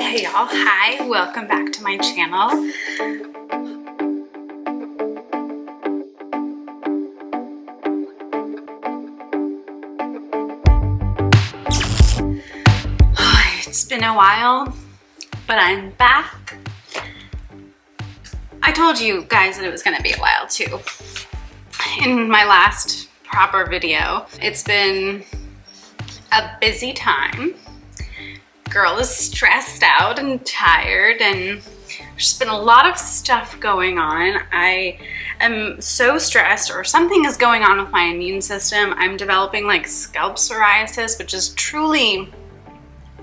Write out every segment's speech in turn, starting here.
Hey y'all, hi, welcome back to my channel. It's been a while, but I'm back. I told you guys that it was gonna be a while too. In my last proper video, it's been a busy time. Girl is stressed out and tired, and there's been a lot of stuff going on. I am so stressed, or something is going on with my immune system. I'm developing like scalp psoriasis, which is truly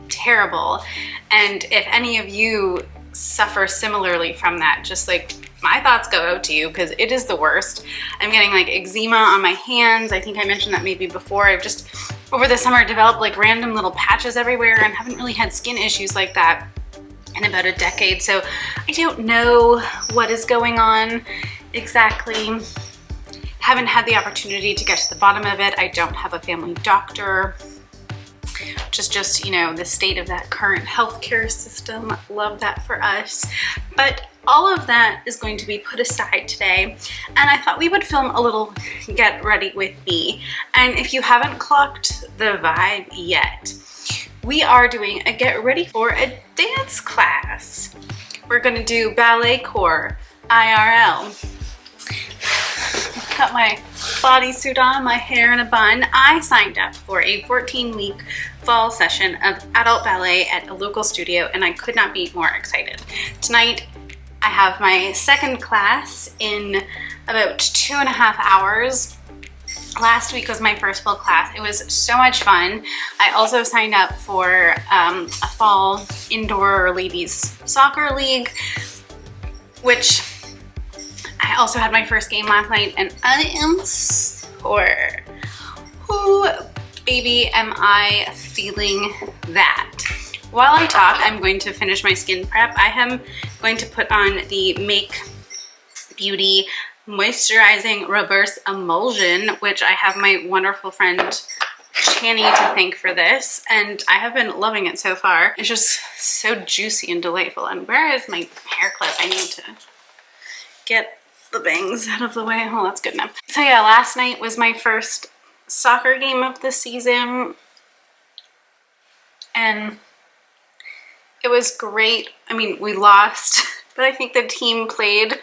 terrible. And if any of you suffer similarly from that, just like my thoughts go out to you, because it is the worst. I'm getting like eczema on my hands. I think I mentioned that maybe before. I've just over the summer developed like random little patches everywhere and haven't really had skin issues like that in about a decade. So I don't know what is going on exactly. Haven't had the opportunity to get to the bottom of it. I don't have a family doctor, which is just, you know, the state of that current healthcare system. Love that for us. But all of that is going to be put aside today, and I thought we would film a little get ready with me. And if you haven't clocked the vibe yet, we are doing a get ready for a dance class. We're gonna do Balletcore IRL. Got my bodysuit on, my hair in a bun. I signed up for a 14-week fall session of adult ballet at a local studio, and I could not be more excited. Tonight, I have my second class in about 2.5 hours. Last week was my first full class. It was so much fun. I also signed up for a fall indoor ladies soccer league, which I also had my first game last night, and I am sore. Who, baby, am I feeling that? While I talk, I'm going to finish my skin prep. I am going to put on the Make Beauty Moisturizing Reverse Emulsion, which I have my wonderful friend Channy to thank for this, and I have been loving it so far. It's just so juicy and delightful. And where is my hair clip? I need to get the bangs out of the way. Oh, that's good enough. So yeah, last night was my first soccer game of the season, and it was great. I mean, we lost, but I think the team played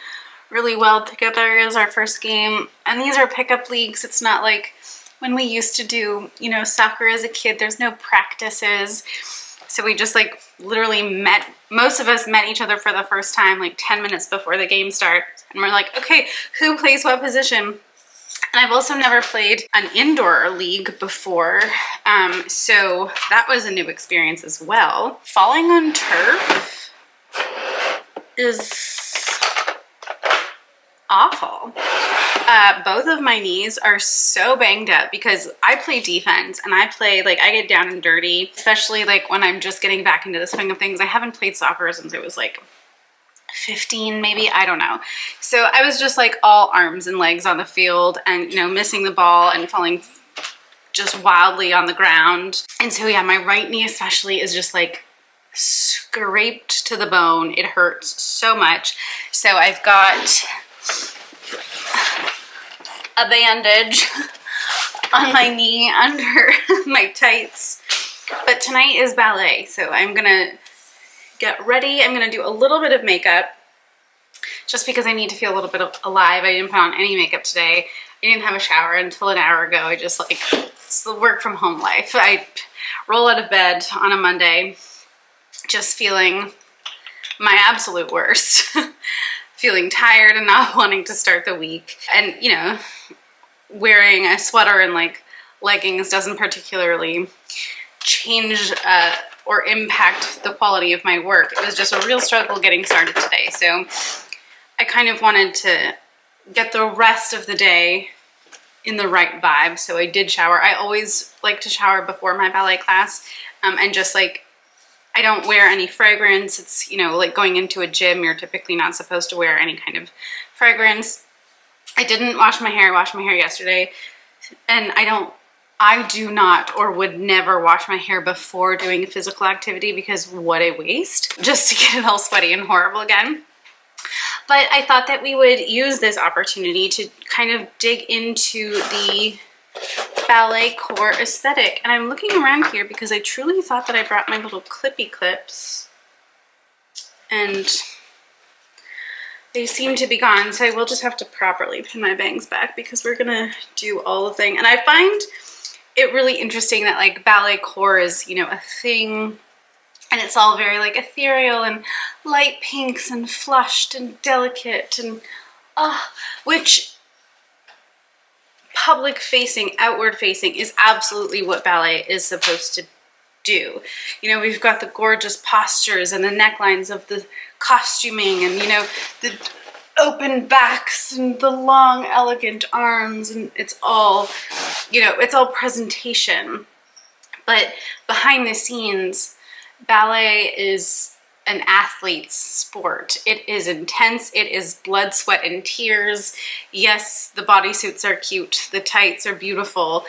really well together. It was our first game, and these are pickup leagues. It's not like when we used to do, you know, soccer as a kid. There's no practices. So we just like literally met, most of us met each other for the first time like 10 minutes before the game starts. And we're like, okay, who plays what position? And I've also never played an indoor league before, so that was a new experience as well. Falling on turf is awful. Both of my knees are so banged up because I play defense, and I play, like, I get down and dirty, especially like when I'm just getting back into the swing of things. I haven't played soccer since it was like 15 maybe, I don't know. So I was just like all arms and legs on the field, and, you know, missing the ball and falling just wildly on the ground. And so yeah, my right knee especially is just like scraped to the bone. It hurts so much. So I've got a bandage on my knee under my tights. But tonight is ballet, so I'm gonna get ready. I'm gonna do a little bit of makeup just because I need to feel a little bit alive. I didn't put on any makeup today. I didn't have a shower until an hour ago. I just like, it's the work from home life. I roll out of bed on a Monday just feeling my absolute worst. Feeling tired and not wanting to start the week. And, you know, wearing a sweater and like leggings doesn't particularly change or impact the quality of my work. It was just a real struggle getting started today. So I kind of wanted to get the rest of the day in the right vibe. So I did shower. I always like to shower before my ballet class, and just like, I don't wear any fragrance. It's, you know, like going into a gym, you're typically not supposed to wear any kind of fragrance. I didn't wash my hair. I washed my hair yesterday, and I don't I do not or would never wash my hair before doing a physical activity because what a waste, just to get it all sweaty and horrible again. But I thought that we would use this opportunity to kind of dig into the Balletcore aesthetic. And I'm looking around here because I truly thought that I brought my little clippy clips and they seem to be gone. So I will just have to properly pin my bangs back because we're gonna do all the thing. And I find it really interesting that like Balletcore is, you know, a thing, and it's all very like ethereal and light pinks and flushed and delicate and which public facing, outward facing is absolutely what ballet is supposed to do. You know, we've got the gorgeous postures and the necklines of the costuming and, you know, the open backs and the long elegant arms, and it's all, you know, it's all presentation. But behind the scenes, ballet is an athlete's sport. It is intense. It is blood, sweat, and tears. Yes, the bodysuits are cute. The tights are beautiful.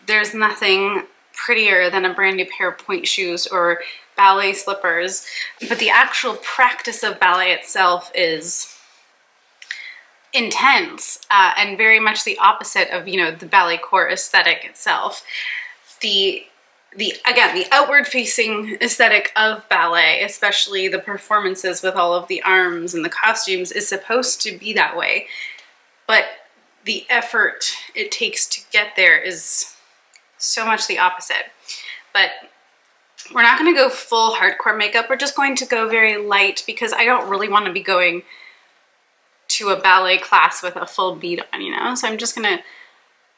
There's nothing prettier than a brand new pair of pointe shoes or ballet slippers. But the actual practice of ballet itself is intense and very much the opposite of, you know, the Balletcore aesthetic itself. Again, the outward facing aesthetic of ballet, especially the performances with all of the arms and the costumes, is supposed to be that way. But the effort it takes to get there is so much the opposite. But we're not going to go full hardcore makeup. We're just going to go very light because I don't really want to be going to a ballet class with a full bead on, you know? So I'm just going to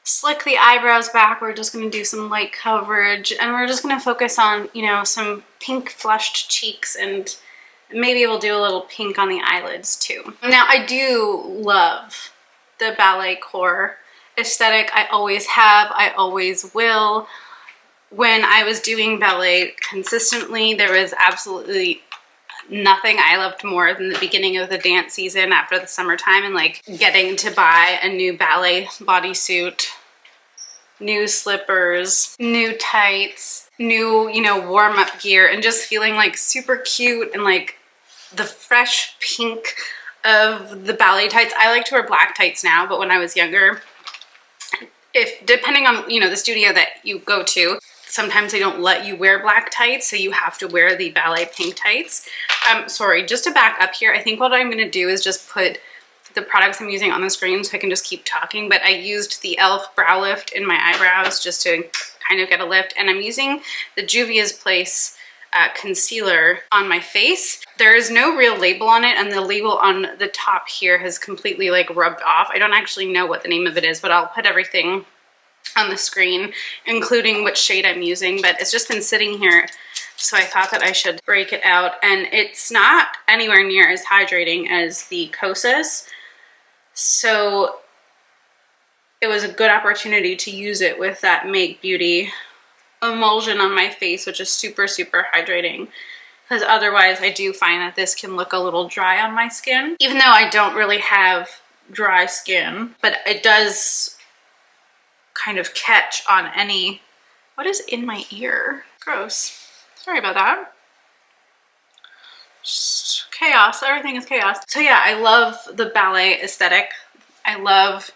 slick the eyebrows back. We're just going to do some light coverage, and we're just going to focus on, you know, some pink flushed cheeks, and maybe we'll do a little pink on the eyelids too. Now, I do love the Balletcore aesthetic. I always have, I always will. When I was doing ballet consistently, there was absolutely nothing I loved more than the beginning of the dance season after the summertime and like getting to buy a new ballet bodysuit, new slippers, new tights, new, you know, warm-up gear, and just feeling like super cute and like the fresh pink of the ballet tights. I like to wear black tights now, but when I was younger, depending on, you know, the studio that you go to, sometimes they don't let you wear black tights, so you have to wear the ballet pink tights. Sorry, just to back up here, I think what I'm gonna do is just put the products I'm using on the screen so I can just keep talking, but I used the e.l.f. brow lift in my eyebrows just to kind of get a lift, and I'm using the Juvia's Place concealer on my face. There is no real label on it, and the label on the top here has completely like rubbed off. I don't actually know what the name of it is, but I'll put everything on the screen, including which shade I'm using, but it's just been sitting here, so I thought that I should break it out. And it's not anywhere near as hydrating as the Kosas, so it was a good opportunity to use it with that Make Beauty emulsion on my face, which is super, super hydrating, because otherwise I do find that this can look a little dry on my skin, even though I don't really have dry skin, but it does kind of catch on any, what is in my ear? Gross. Sorry about that. Just chaos. Everything is chaos. So yeah, I love the ballet aesthetic. I love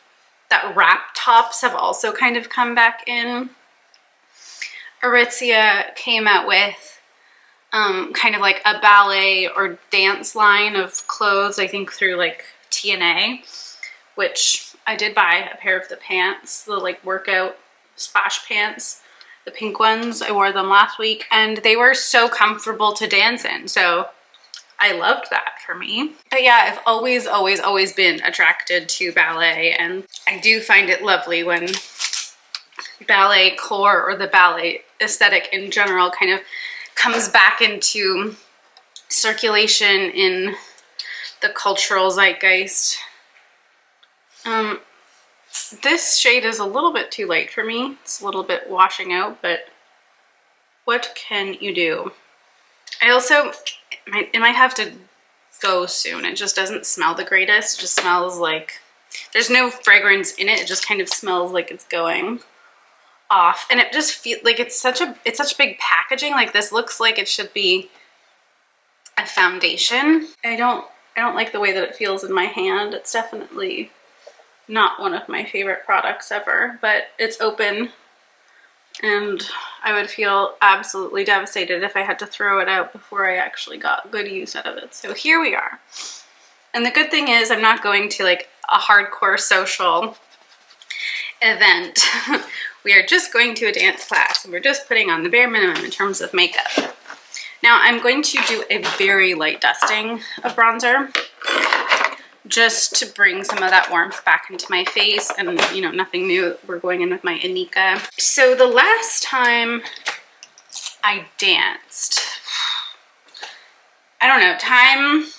that wrap tops have also kind of come back in. Aritzia came out with kind of like a ballet or dance line of clothes, I think through like TNA, which I did buy a pair of the pants, the like workout splash pants, the pink ones. I wore them last week and they were so comfortable to dance in. So I loved that for me. But yeah, I've always, always, always been attracted to ballet, and I do find it lovely when Balletcore or the ballet aesthetic in general kind of comes back into circulation in the cultural zeitgeist. This shade is a little bit too light for me. It's a little bit washing out, but what can you do? I also, it might have to go soon. It just doesn't smell the greatest. It just smells like, there's no fragrance in it. It just kind of smells like it's going. off, and it just feels like it's such big packaging. Like, this looks like it should be a foundation. I don't like the way that it feels in my hand. It's definitely not one of my favorite products ever, but it's open, and I would feel absolutely devastated if I had to throw it out before I actually got good use out of it. So here we are. And the good thing is I'm not going to like a hardcore social event. We are just going to a dance class, and we're just putting on the bare minimum in terms of makeup. Now I'm going to do a very light dusting of bronzer, just to bring some of that warmth back into my face, and you know, nothing new. We're going in with my Anika. So the last time I danced, I don't know, time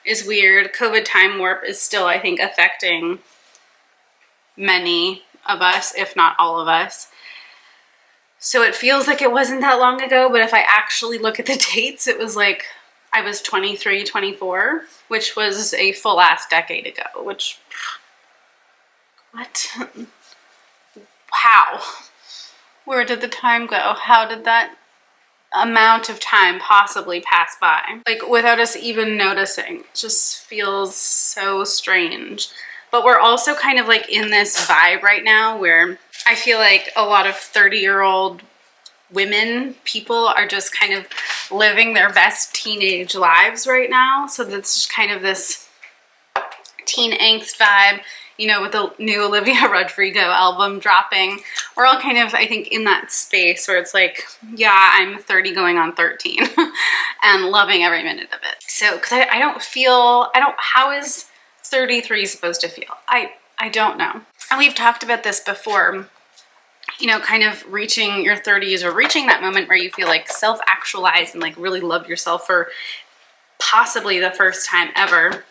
is weird. COVID time warp is still, I think, affecting many of us, if not all of us. So it feels like it wasn't that long ago, but if I actually look at the dates, it was like I was 23, 24, which was a full ass decade ago, which, what? How? Where did the time go? How did that amount of time possibly pass by? Like, without us even noticing. It just feels so strange. But we're also kind of like in this vibe right now where I feel like a lot of 30-year-old women, people are just kind of living their best teenage lives right now. So that's just kind of this teen angst vibe, you know, with the new Olivia Rodrigo album dropping. We're all kind of, I think, in that space where it's like, yeah, I'm 30 going on 13 and loving every minute of it. So, because I don't feel, how is 33 supposed to feel? I don't know. And we've talked about this before, you know, kind of reaching your 30s or reaching that moment where you feel like self-actualized and like really love yourself for possibly the first time ever.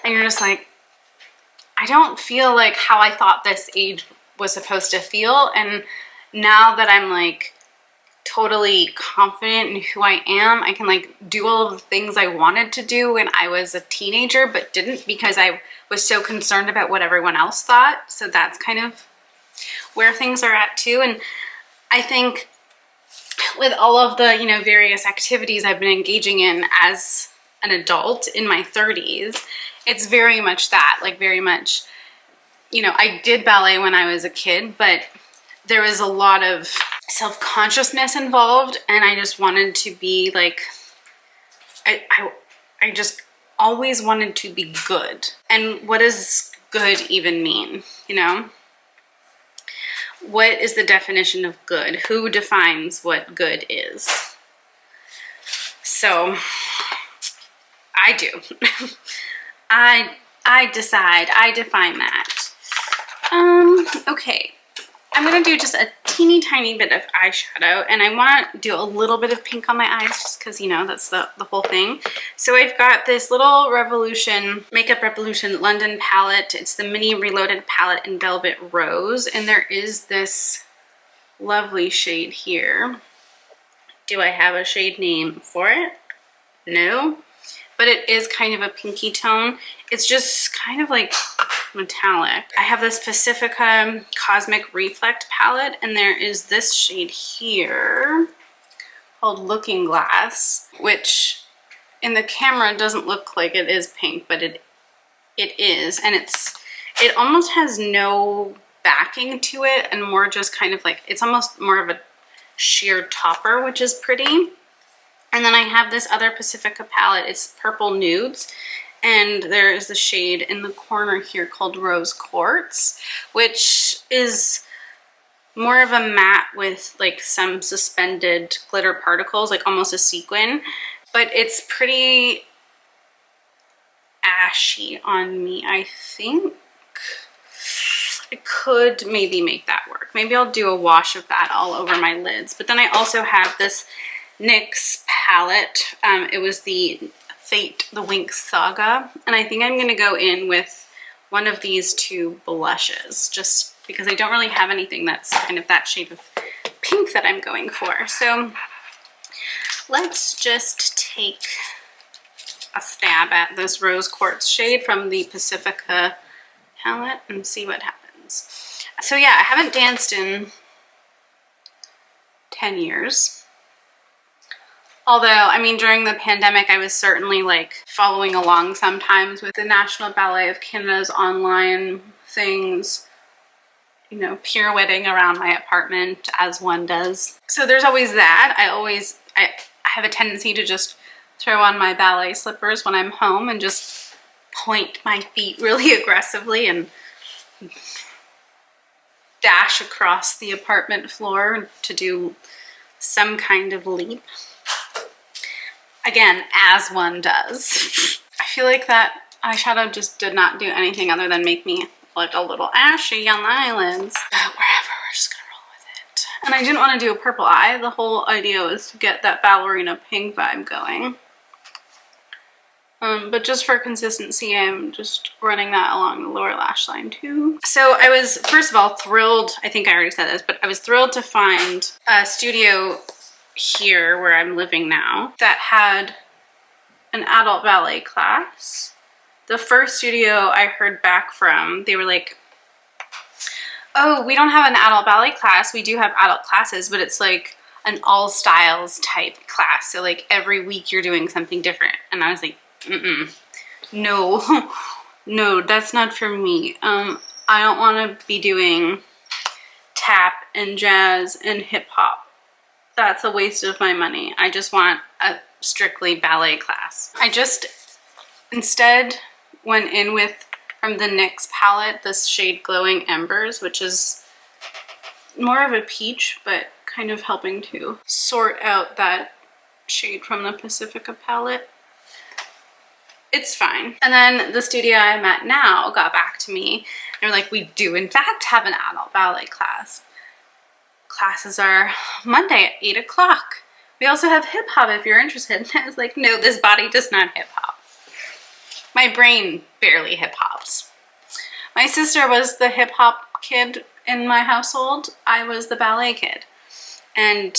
And you're just like, I don't feel like how I thought this age was supposed to feel. And now that I'm like totally confident in who I am, I can like do all of the things I wanted to do when I was a teenager, but didn't because I was so concerned about what everyone else thought. So that's kind of where things are at too. And I think with all of the, you know, various activities I've been engaging in as an adult in my 30s, it's very much that, like very much, you know, I did ballet when I was a kid, but there was a lot of self-consciousness involved, and I just wanted to be like, I just always wanted to be good. And what does good even mean, you know? What is the definition of good? Who defines what good is? So I do. I decide, I define that. Okay, I'm gonna do just a teeny tiny bit of eyeshadow, and I want to do a little bit of pink on my eyes just because, you know, that's the whole thing. So I've got this little Revolution, Makeup Revolution London palette. It's the mini reloaded palette in Velvet Rose, and there is this lovely shade here. Do I have a shade name for it? No. But it is kind of a pinky tone. It's just kind of like metallic. I have this Pacifica Cosmic Reflect palette, and there is this shade here called Looking Glass, which in the camera doesn't look like it is pink, but it is. And it almost has no backing to it, and more just kind of like, it's almost more of a sheer topper, which is pretty. And then I have this other Pacifica palette. It's Purple Nudes, and there is a shade in the corner here called Rose Quartz, which is more of a matte with like some suspended glitter particles, like almost a sequin, but it's pretty ashy on me. I think I could maybe make that work. Maybe I'll do a wash of that all over my lids. But then I also have this NYX palette. It was the Fate the Winx Saga, and I think I'm going to go in with one of these two blushes just because I don't really have anything that's kind of that shade of pink that I'm going for. So let's just take a stab at this Rose Quartz shade from the Pacifica palette and see what happens. So yeah, I haven't danced in 10 years. Although, I mean, during the pandemic, I was certainly like following along sometimes with the National Ballet of Canada's online things, you know, pirouetting around my apartment as one does. So there's always that. I have a tendency to just throw on my ballet slippers when I'm home and just point my feet really aggressively and dash across the apartment floor to do some kind of leap. Again, as one does. I feel like that eyeshadow just did not do anything other than make me look a little ashy on the eyelids. But wherever, we're just gonna roll with it. And I didn't want to do a purple eye. The whole idea was to get that ballerina pink vibe going. But just for consistency, I'm just running that along the lower lash line too. So I was, first of all, thrilled, I think I already said this, but I was thrilled to find a studio here where I'm living now that had an adult ballet class. The first studio I heard back from, they were like, oh, we don't have an adult ballet class. We do have adult classes, but it's like an all styles type class. So like every week you're doing something different. And I was like, no, no, that's not for me. I don't want to be doing tap and jazz and hip hop. That's a waste of my money. I just want a strictly ballet class. I just instead went in with, from the NYX palette, this shade Glowing Embers, which is more of a peach, but kind of helping to sort out that shade from the Pacifica palette. It's fine. And then the studio I'm at now got back to me. They're like, we do in fact have an adult ballet class. Classes are Monday at 8 o'clock. We also have hip hop if you're interested. And I was like, no, this body does not hip hop. My brain barely hip hops. My sister was the hip hop kid in my household. I was the ballet kid. And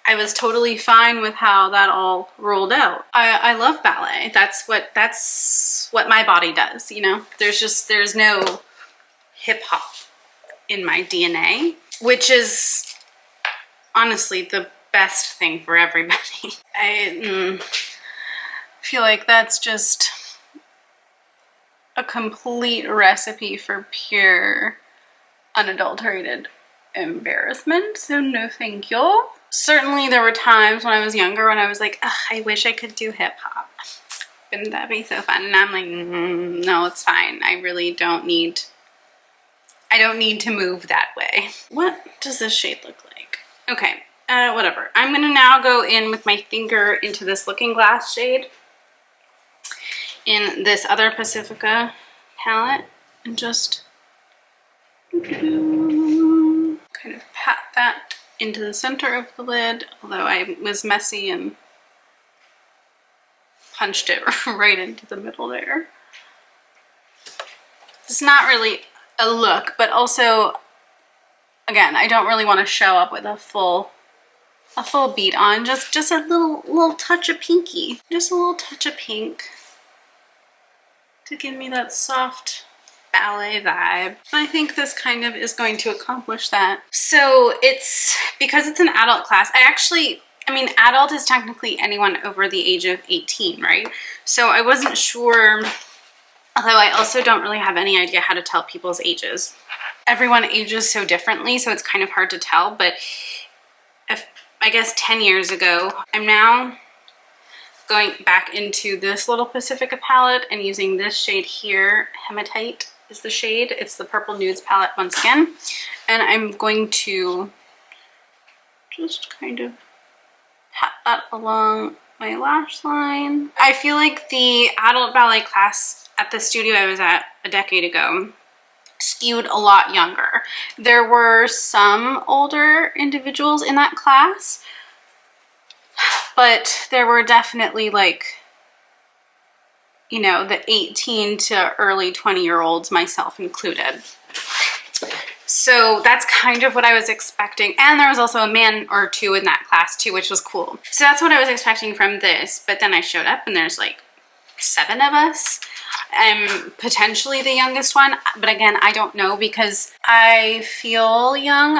I was totally fine with how that all rolled out. I love ballet. That's what my body does, you know? There's no hip hop in my DNA, which is honestly the best thing for everybody. I feel like that's just a complete recipe for pure, unadulterated embarrassment, so no thank you. Certainly there were times when I was younger when I was like, I wish I could do hip hop. Wouldn't that be so fun? And I'm like, no, it's fine. I really don't need, I don't need to move that way. What does this shade look like? Okay, whatever. I'm gonna now go in with my finger into this Looking Glass shade in this other Pacifica palette and just kind of pat that into the center of the lid, although I was messy and punched it right into the middle there. It's not really a look, but also, again, I don't really want to show up with a full beat on, just a little touch of pinky, just a little touch of pink to give me that soft ballet vibe. I think this kind of is going to accomplish that. So because it's an adult class, I mean, adult is technically anyone over the age of 18, right? So I wasn't sure, although I also don't really have any idea how to tell people's ages. Everyone ages so differently, so it's kind of hard to tell, but I guess 10 years ago, I'm now going back into this little Pacifica palette and using this shade here, Hematite is the shade. It's the Purple Nudes palette once again. And I'm going to just kind of pat that along my lash line. I feel like the adult ballet class at the studio I was at a decade ago skewed a lot younger. There were some older individuals in that class, but there were definitely like, you know, the 18 to early 20-year-olds, myself included. So that's kind of what I was expecting. And there was also a man or two in that class too, which was cool. So that's what I was expecting from this. But then I showed up and there's like 7 of us. I'm potentially the youngest one, but again, I don't know because I feel young.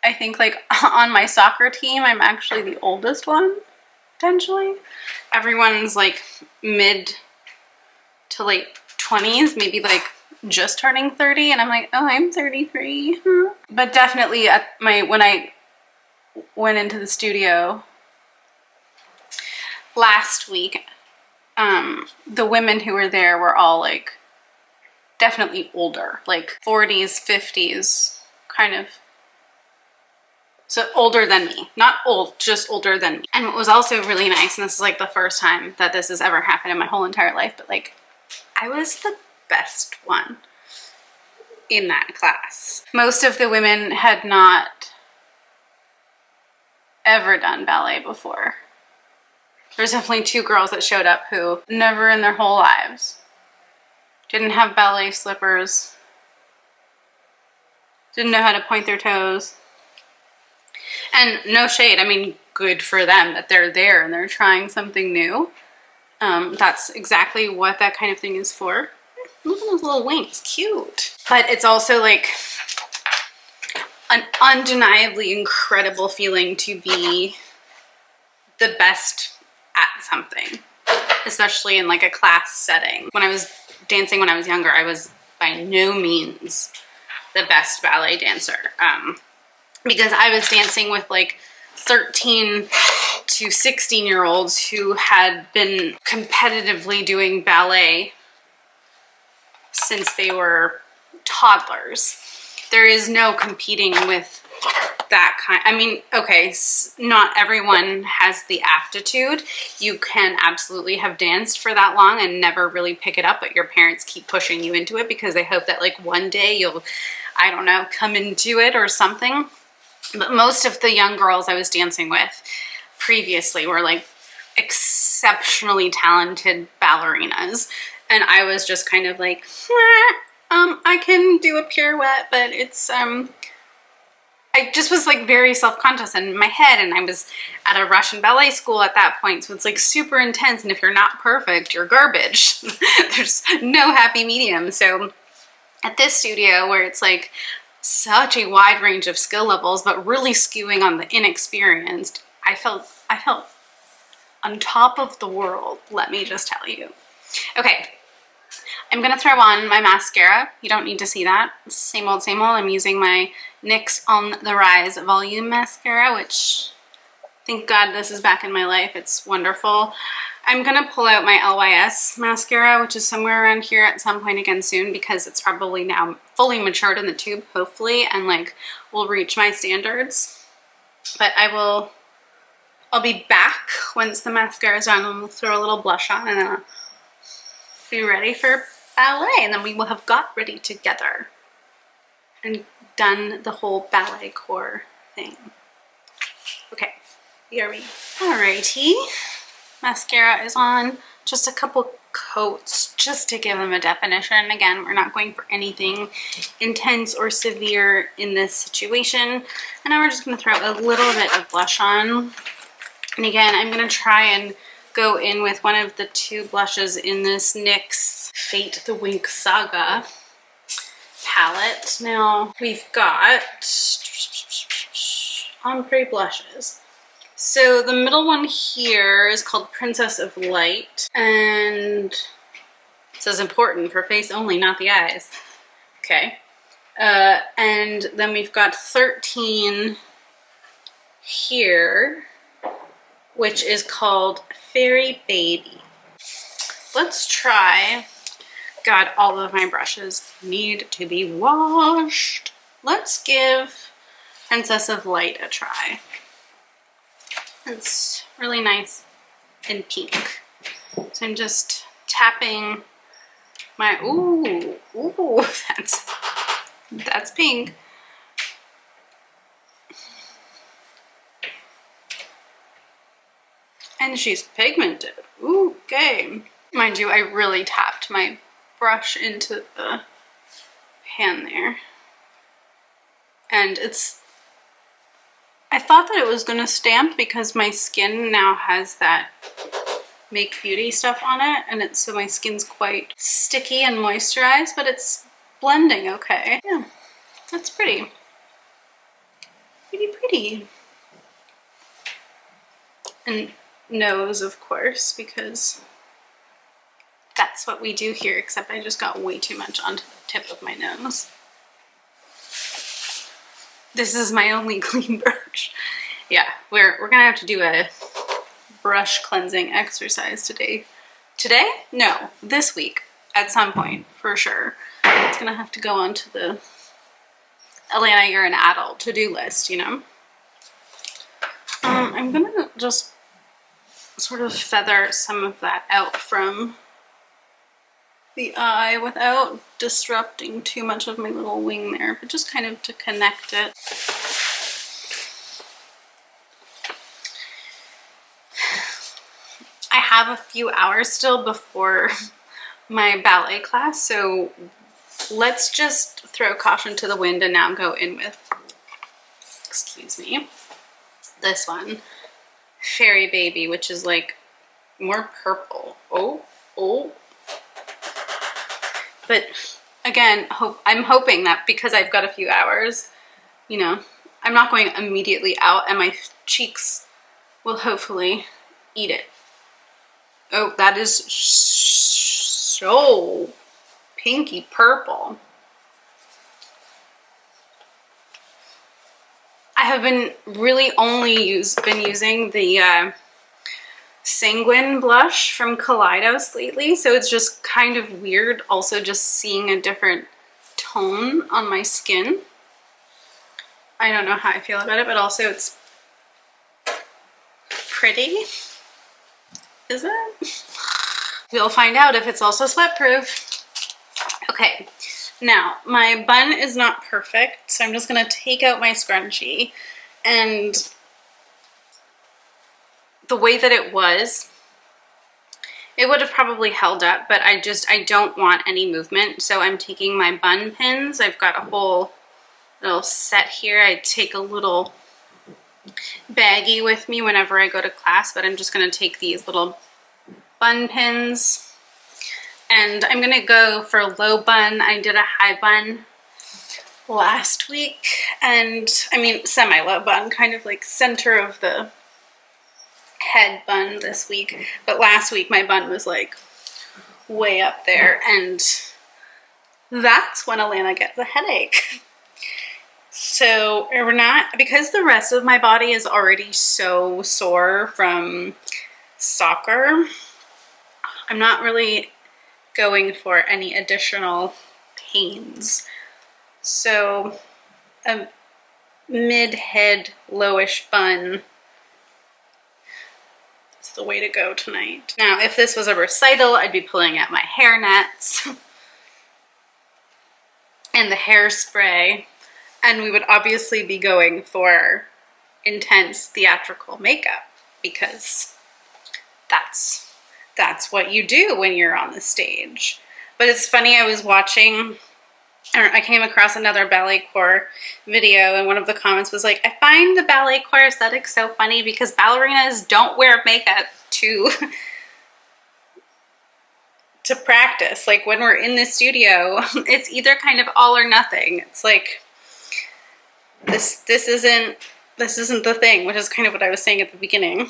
I think like on my soccer team, I'm actually the oldest one, potentially. Everyone's like mid to late 20s, maybe like just turning 30, and I'm like, oh, I'm 33. But definitely when I went into the studio last week, the women who were there were all like definitely older, like 40s, 50s, kind of. So older than me, not old, just older than me. And what was also really nice, and this is like the first time that this has ever happened in my whole entire life, but like I was the best one in that class. Most of the women had not ever done ballet before. There's definitely 2 girls that showed up who never in their whole lives didn't have ballet slippers, didn't know how to point their toes. And no shade, I mean, good for them that they're there and they're trying something new. That's exactly what that kind of thing is for. Look at those little wings, cute. But it's also like an undeniably incredible feeling to be the best at something, especially in like a class setting. When I was dancing when I was younger, I was by no means the best ballet dancer. Because I was dancing with like 13 to 16-year-olds who had been competitively doing ballet since they were toddlers. There is no competing with that kind. I mean, okay, not everyone has the aptitude. You can absolutely have danced for that long and never really pick it up, but your parents keep pushing you into it because they hope that like one day you'll, I don't know, come into it or something. But most of the young girls I was dancing with previously were like exceptionally talented ballerinas. And I was just kind of like, I can do a pirouette, but it's, I just was like very self-conscious in my head, and I was at a Russian ballet school at that point. So it's like super intense. And if you're not perfect, you're garbage. There's no happy medium. So at this studio where it's like such a wide range of skill levels, but really skewing on the inexperienced, I felt on top of the world, let me just tell you. Okay, I'm gonna throw on my mascara. You don't need to see that. Same old, same old. I'm using my NYX On the Rise Volume Mascara, which, thank God this is back in my life. It's wonderful. I'm gonna pull out my LYS mascara, which is somewhere around here at some point again soon, because it's probably now fully matured in the tube, hopefully, and like will reach my standards. But I'll be back once the mascara is on, and we'll throw a little blush on, and then I'll be ready for ballet, and then we will have got ready together and done the whole Balletcore thing. Okay, here we. Alrighty. Mascara is on, just a couple coats just to give them a definition. Again, we're not going for anything intense or severe in this situation. And now we're just going to throw a little bit of blush on. And again, I'm going to try and go in with one of the 2 blushes in this NYX Fate the Wink Saga palette. Now we've got ombre blushes. So the middle one here is called Princess of Light, and it says important for face only, not the eyes. Okay. And then we've got 13 here, which is called Fairy Baby. Let's try. God, all of my brushes need to be washed. Let's give Princess of Light a try. It's really nice and pink. So I'm just tapping my, ooh, that's pink. And she's pigmented. Ooh, okay. Mind you, I really tapped my brush into the pan there. And I thought that it was gonna stamp because my skin now has that Make Beauty stuff on it, and it's so my skin's quite sticky and moisturized, but it's blending okay. Yeah, that's pretty. Pretty. And nose, of course, because that's what we do here, except I just got way too much onto the tip of my nose. This is my only clean brush. Yeah, we're gonna have to do a brush cleansing exercise today. Today? No, this week at some point, for sure. It's gonna have to go onto the Alanna, you're an adult to-do list, you know? I'm gonna just sort of feather some of that out from the eye without disrupting too much of my little wing there, but just kind of to connect it. I have a few hours still before my ballet class, so let's just throw caution to the wind and now go in with, excuse me, this one, Fairy Baby, which is like more purple. Oh. But again, I'm hoping that because I've got a few hours, you know, I'm not going immediately out and my cheeks will hopefully eat it. Oh, that is so pinky purple. I have been really only been using the Cygne blush from Kaleidos lately, so it's just kind of weird also just seeing a different tone on my skin. I don't know how I feel about it, but also it's pretty. Is it? We'll find out if it's also sweat proof. Okay, now my bun is not perfect, so I'm just gonna take out my scrunchie, and the way that it was, it would have probably held up, but I don't want any movement, so I'm taking my bun pins. I've got a whole little set here. I take a little baggie with me whenever I go to class, but I'm just gonna take these little bun pins, and I'm gonna go for low bun. I did a high bun last week, and I mean semi-low bun, kind of like center of the head bun this week, but last week my bun was like way up there, and that's when Alanna gets a headache. So we're not, because the rest of my body is already so sore from soccer, I'm not really going for any additional pains. So a mid-head lowish bun is the way to go tonight. Now, if this was a recital, I'd be pulling out my hair nets and the hairspray, and we would obviously be going for intense theatrical makeup, because that's what you do when you're on the stage. But it's funny, I came across another Balletcore video, and one of the comments was like, I find the Balletcore aesthetic so funny because ballerinas don't wear makeup to practice. Like when we're in the studio, it's either kind of all or nothing. It's like this isn't the thing, which is kind of what I was saying at the beginning.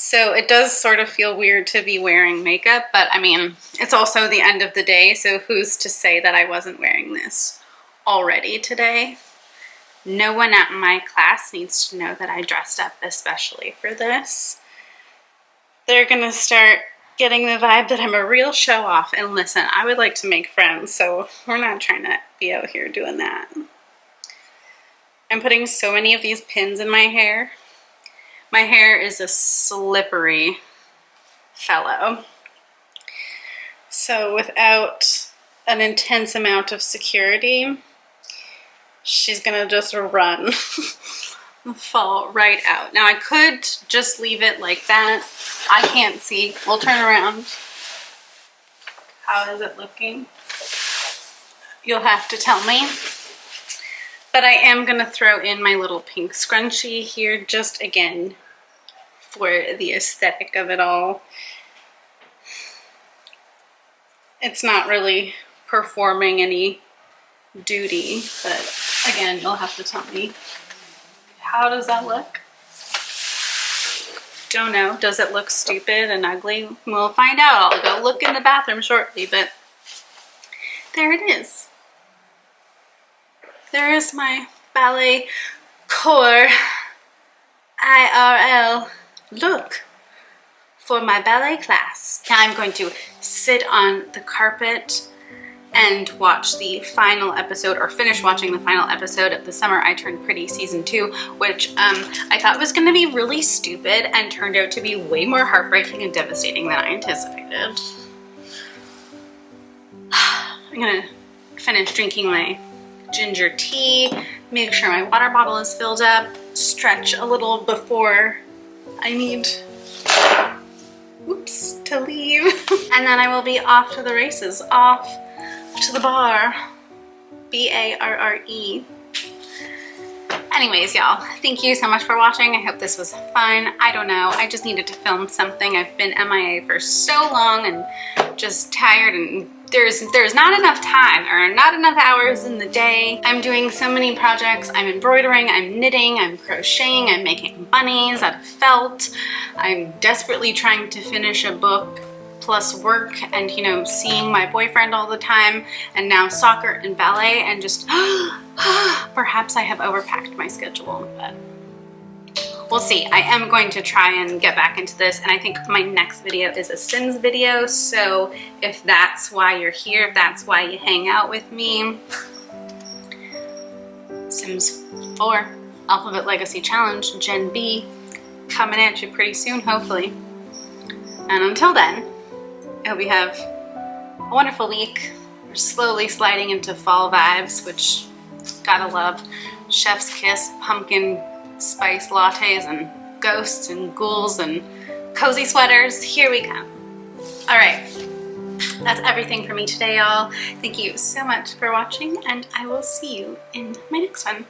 So it does sort of feel weird to be wearing makeup, but I mean, it's also the end of the day, so who's to say that I wasn't wearing this already today? No one at my class needs to know that I dressed up especially for this. They're gonna start getting the vibe that I'm a real show off, and listen, I would like to make friends, so we're not trying to be out here doing that. I'm putting so many of these pins in my hair. My hair is a slippery fellow. So without an intense amount of security, she's gonna just run, fall right out. Now I could just leave it like that. I can't see. We'll turn around. How is it looking? You'll have to tell me. But I am gonna throw in my little pink scrunchie here, just again for the aesthetic of it all. It's not really performing any duty, but again, you'll have to tell me. How does that look? Don't know. Does it look stupid and ugly? We'll find out. I'll go look in the bathroom shortly, but there it is. There is my Balletcore IRL look for my ballet class. Now I'm going to sit on the carpet and watch the final episode, or finish watching the final episode of The Summer I Turned Pretty Season 2, which I thought was gonna be really stupid and turned out to be way more heartbreaking and devastating than I anticipated. I'm gonna finish drinking my ginger tea, make sure my water bottle is filled up, stretch a little before I need, oops, to leave. And then I will be off to the races, off to the bar, B-A-R-R-E. Anyways, y'all, thank you so much for watching. I hope this was fun. I don't know, I just needed to film something. I've been MIA for so long and just tired, and there's not enough time or not enough hours in the day. I'm doing so many projects. I'm embroidering, I'm knitting, I'm crocheting, I'm making bunnies out of felt. I'm desperately trying to finish a book, plus work, and you know, seeing my boyfriend all the time, and now soccer and ballet, and just perhaps I have overpacked my schedule, but we'll see. I am going to try and get back into this, and I think my next video is a Sims video, so if that's why you're here, if that's why you hang out with me, Sims 4 Alphabet Legacy Challenge Gen B coming at you pretty soon, hopefully. And until then, I hope you have a wonderful week. We're slowly sliding into fall vibes, which gotta love. Chef's kiss, pumpkin spice lattes, and ghosts and ghouls and cozy sweaters. Here we come. All right, that's everything for me today, y'all. Thank you so much for watching, and I will see you in my next one.